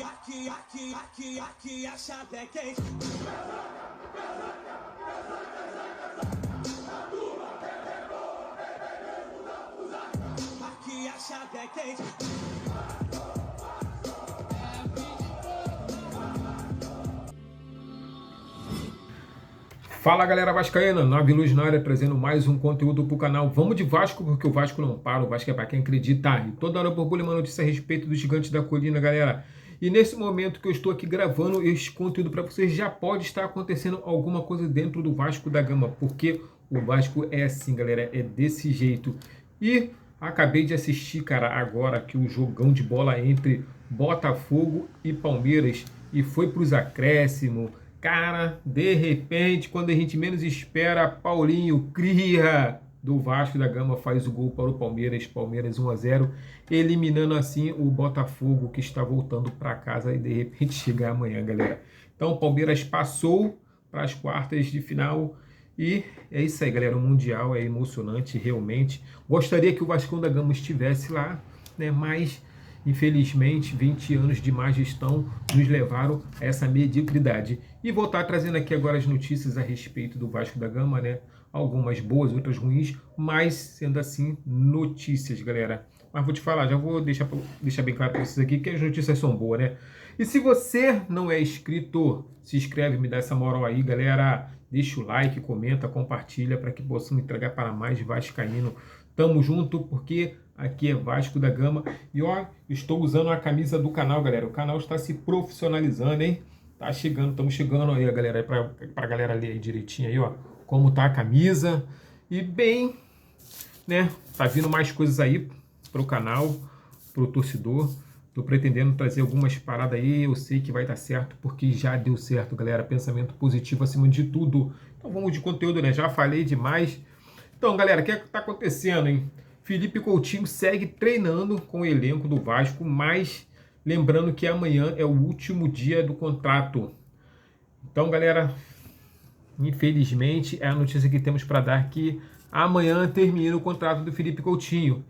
Aqui a chave é quente. Aqui a chave é quente. Fala galera vascaína, Nave Luz na área trazendo mais um conteúdo pro canal. Vamos de Vasco porque o Vasco não para, o Vasco é para quem acredita. E toda hora borbulha uma notícia a respeito do Gigante da Colina, galera. E nesse momento que eu estou aqui gravando este conteúdo para vocês, já pode estar acontecendo alguma coisa dentro do Vasco da Gama, porque o Vasco é assim, galera, é desse jeito. E acabei de assistir, cara, agora que o jogão de bola entre Botafogo e Palmeiras e foi para os acréscimos. Cara, de repente, quando a gente menos espera, Paulinho cria do Vasco da Gama faz o gol para o Palmeiras 1-0, eliminando assim o Botafogo que está voltando para casa e de repente chegar amanhã, galera. Então o Palmeiras passou para as quartas de final e é isso aí, galera. O Mundial é emocionante, realmente. Gostaria que o Vascão da Gama estivesse lá, né? Mas infelizmente, 20 anos de má gestão nos levaram a essa mediocridade. E vou estar trazendo aqui agora as notícias a respeito do Vasco da Gama, né? Algumas boas, outras ruins, mas sendo assim, notícias, galera. Mas vou te falar, já vou deixar bem claro para vocês aqui que as notícias são boas, né? E se você não é inscrito, se inscreve, me dá essa moral aí, galera. Deixa o like, comenta, compartilha para que possamos entregar para mais vascaíno. Tamo junto, porque aqui é Vasco da Gama. E ó, estou usando a camisa do canal, galera. O canal está se profissionalizando, hein? Tá chegando, estamos chegando aí, galera, pra galera ler aí direitinho aí, ó, como tá a camisa. E bem, né, tá vindo mais coisas aí pro canal, pro torcedor. Tô pretendendo trazer algumas paradas aí, eu sei que vai dar certo, porque já deu certo, galera. Pensamento positivo acima de tudo. Então vamos de conteúdo, né? Já falei demais. Então, galera, o que é que tá acontecendo, hein? Felipe Coutinho segue treinando com o elenco do Vasco, mas lembrando que amanhã é o último dia do contrato. Então, galera, infelizmente é a notícia que temos para dar que amanhã termina o contrato do Felipe Coutinho.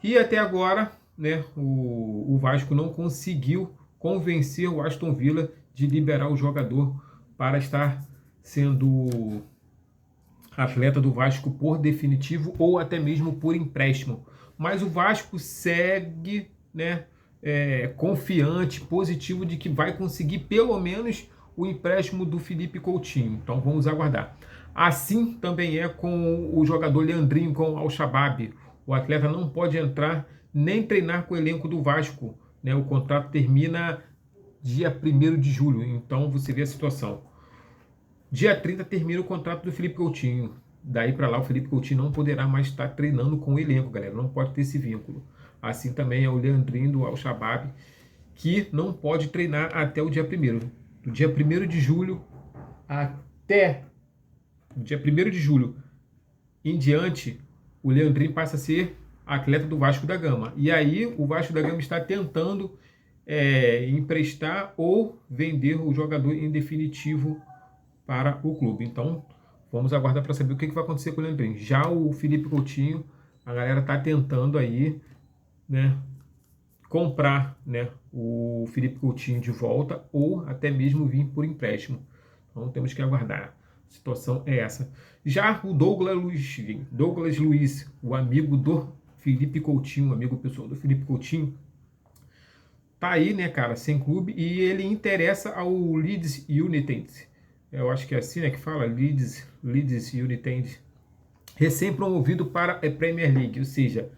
E até agora, né, o Vasco não conseguiu convencer o Aston Villa de liberar o jogador para estar sendo atleta do Vasco por definitivo ou até mesmo por empréstimo. Mas o Vasco segue, né, confiante, positivo de que vai conseguir pelo menos o empréstimo do Felipe Coutinho. Então vamos aguardar. Assim também é com o jogador Leandrinho com o Al-Shabaab. O atleta não pode entrar nem treinar com o elenco do Vasco, né? O contrato termina dia 1º de julho. Então você vê a situação. Dia 30 termina o contrato do Felipe Coutinho. Daí para lá o Felipe Coutinho não poderá mais estar treinando com o elenco, galera. Não pode ter esse vínculo. Assim também é o Leandrinho do Al-Shabaab, que não pode treinar até o dia 1º. Do dia 1º de julho até o dia 1º de julho em diante, o Leandrinho passa a ser atleta do Vasco da Gama. E aí o Vasco da Gama está tentando emprestar ou vender o jogador em definitivo para o clube. Então, vamos aguardar para saber o que vai acontecer com o Leandrinho. Já o Felipe Coutinho, a galera está tentando aí, né, comprar, né, o Felipe Coutinho de volta ou até mesmo vir por empréstimo. Então, temos que aguardar. A situação é essa. Já o Douglas Luiz, o amigo do Felipe Coutinho, amigo pessoal do Felipe Coutinho, tá aí, né, cara, sem clube, e ele interessa ao Leeds United. Eu acho que é assim, né, que fala, Leeds United, recém-promovido para a Premier League, ou seja,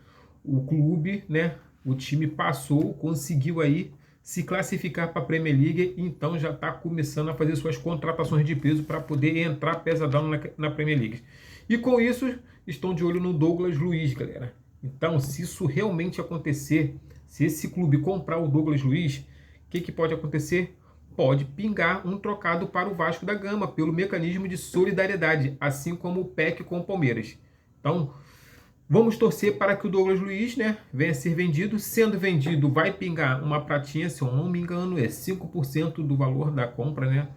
o clube, né, o time passou, conseguiu aí se classificar para a Premier League, então já está começando a fazer suas contratações de peso para poder entrar pesadão na Premier League. E com isso, estão de olho no Douglas Luiz, galera. Então, se isso realmente acontecer, se esse clube comprar o Douglas Luiz, o que pode acontecer? Pode pingar um trocado para o Vasco da Gama, pelo mecanismo de solidariedade, assim como o PEC com o Palmeiras. Então, vamos torcer para que o Douglas Luiz, né, venha a ser vendido. Sendo vendido, vai pingar uma pratinha, se eu não me engano, é 5% do valor da compra, né?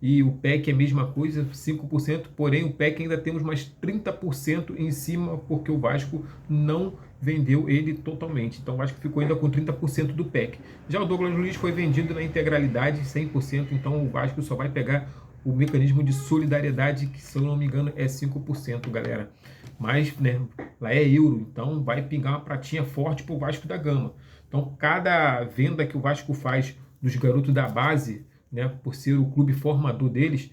e o PEC é a mesma coisa, 5%, porém o PEC ainda temos mais 30% em cima, porque o Vasco não vendeu ele totalmente. Então o Vasco ficou ainda com 30% do PEC. Já o Douglas Luiz foi vendido na integralidade, 100%, então o Vasco só vai pegar o mecanismo de solidariedade, que se eu não me engano é 5%, galera. Mas, né, lá é euro, então vai pingar uma pratinha forte pro Vasco da Gama. Então cada venda que o Vasco faz dos garotos da base, né, por ser o clube formador deles,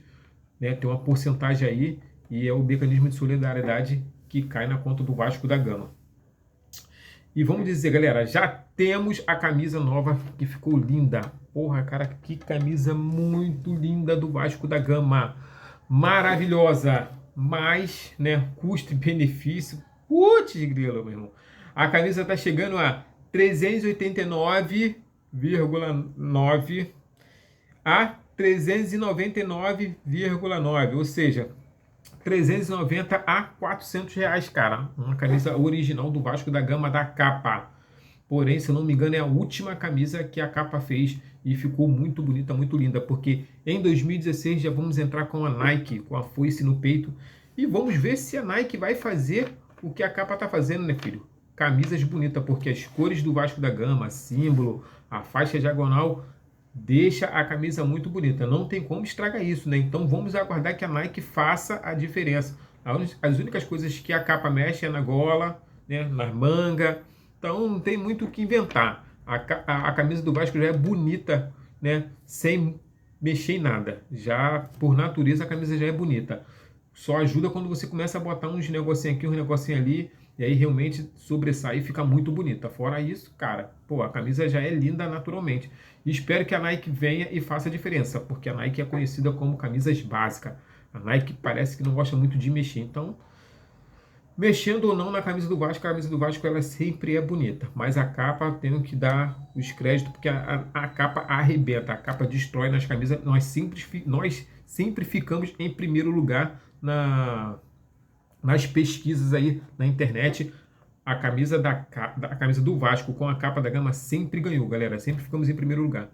né, tem uma porcentagem aí, e é o mecanismo de solidariedade que cai na conta do Vasco da Gama. E vamos dizer, galera, já temos a camisa nova que ficou linda. Porra, cara, que camisa muito linda do Vasco da Gama. Maravilhosa. Mas, né, custo e benefício. Putz, grilo, meu irmão. A camisa tá chegando a 389,9 a 399,9, ou seja, 390 a 400 reais, cara. Uma camisa original do Vasco da Gama da capa. Porém, se eu não me engano, é a última camisa que a capa fez e ficou muito bonita, muito linda, porque em 2016 já vamos entrar com a Nike, com a foice no peito, e vamos ver se a Nike vai fazer o que a capa tá fazendo, né, filho? Camisas bonitas, porque as cores do Vasco da Gama, símbolo, a faixa diagonal, deixa a camisa muito bonita. Não tem como estragar isso, né? Então vamos aguardar que a Nike faça a diferença. As únicas coisas que a capa mexe é na gola, né, na manga. Então não tem muito o que inventar. A camisa do Vasco já é bonita, né, sem mexer em nada. Já por natureza a camisa já é bonita. Só ajuda quando você começa a botar uns negocinhos aqui, uns negocinhos ali, e aí realmente sobressai e fica muito bonita. Fora isso, cara, pô, a camisa já é linda naturalmente. E espero que a Nike venha e faça a diferença, porque a Nike é conhecida como camisas básicas. A Nike parece que não gosta muito de mexer. Então, mexendo ou não na camisa do Vasco, a camisa do Vasco ela sempre é bonita. Mas a capa, tenho que dar os créditos, porque a capa arrebenta, a capa destrói nas camisas. Nós sempre ficamos em primeiro lugar nas pesquisas aí na internet. A camisa a camisa do Vasco com a capa da Gama sempre ganhou, galera. Sempre ficamos em primeiro lugar.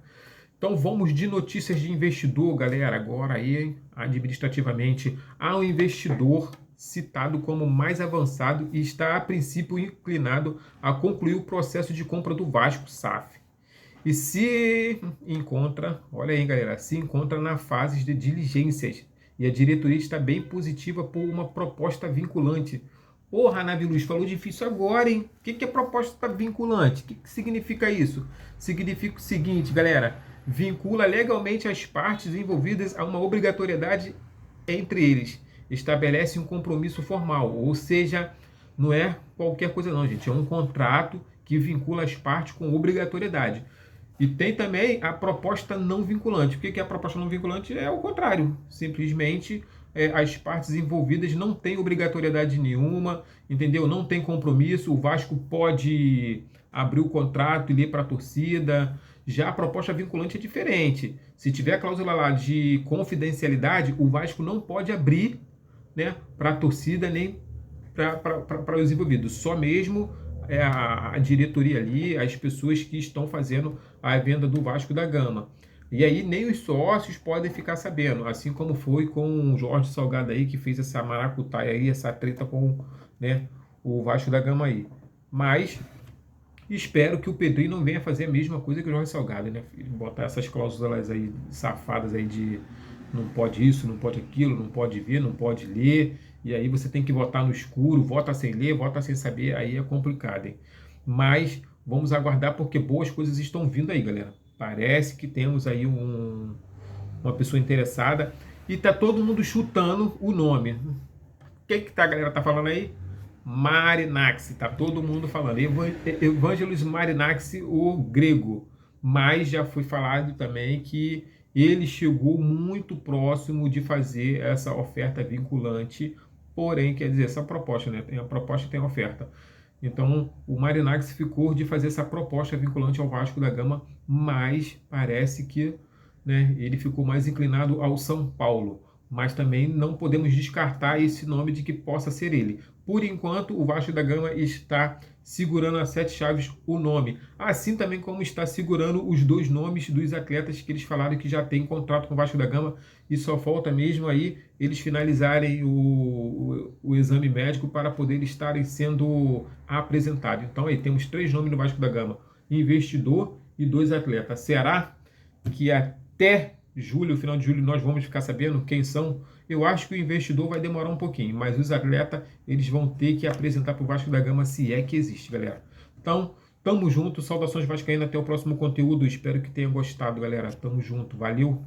Então vamos de notícias de investidor, galera. Agora aí, administrativamente, há um investidor citado como mais avançado e está a princípio inclinado a concluir o processo de compra do Vasco SAF. E se encontra, olha aí, galera, se encontra na fase de diligências. E a diretoria está bem positiva por uma proposta vinculante. Porra, Navi Luz, falou difícil agora, hein? O que é proposta vinculante? O que significa isso? Significa o seguinte, galera. Vincula legalmente as partes envolvidas a uma obrigatoriedade entre eles. Estabelece um compromisso formal. Ou seja, não é qualquer coisa não, gente. É um contrato que vincula as partes com obrigatoriedade. E tem também a proposta não vinculante. O que é a proposta não vinculante? É o contrário. Simplesmente as partes envolvidas não têm obrigatoriedade nenhuma, entendeu? Não tem compromisso. O Vasco pode abrir o contrato e ler para a torcida. Já a proposta vinculante é diferente. Se tiver a cláusula lá de confidencialidade, o Vasco não pode abrir, né, para a torcida nem para os envolvidos. Só mesmo a diretoria ali, as pessoas que estão fazendo a venda do Vasco da Gama. E aí nem os sócios podem ficar sabendo, assim como foi com o Jorge Salgado aí, que fez essa maracutaia aí, essa treta com, né, o Vasco da Gama aí. Mas espero que o Pedrinho não venha fazer a mesma coisa que o Jorge Salgado, né, filho? Botar essas cláusulas aí safadas aí de não pode isso, não pode aquilo, não pode ver, não pode ler, e aí você tem que votar no escuro, vota sem ler, vota sem saber, aí é complicado, hein? Mas vamos aguardar porque boas coisas estão vindo aí, galera. Parece que temos aí uma pessoa interessada e tá todo mundo chutando o nome. O que a galera tá falando aí? Marinax, tá todo mundo falando. Evangelos Marinax, o grego. Mas já foi falado também que ele chegou muito próximo de fazer essa oferta vinculante, porém, quer dizer, essa proposta, né? Tem a proposta e tem a oferta. Então, o Marinax ficou de fazer essa proposta vinculante ao Vasco da Gama, mas parece que, né, ele ficou mais inclinado ao São Paulo. Mas também não podemos descartar esse nome de que possa ser ele. Por enquanto, o Vasco da Gama está segurando a 7 chaves o nome. Assim também como está segurando os 2 nomes dos atletas que eles falaram que já tem contrato com o Vasco da Gama e só falta mesmo aí eles finalizarem o exame médico para poder estarem sendo apresentados. Então aí temos 3 nomes no Vasco da Gama, investidor e 2 atletas. Será que até julho, final de julho, nós vamos ficar sabendo quem são? Eu acho que o investidor vai demorar um pouquinho, mas os atletas, eles vão ter que apresentar para o Vasco da Gama, se é que existe, galera. Então, tamo junto, saudações vascaínas, até o próximo conteúdo, espero que tenha gostado, galera. Tamo junto, valeu!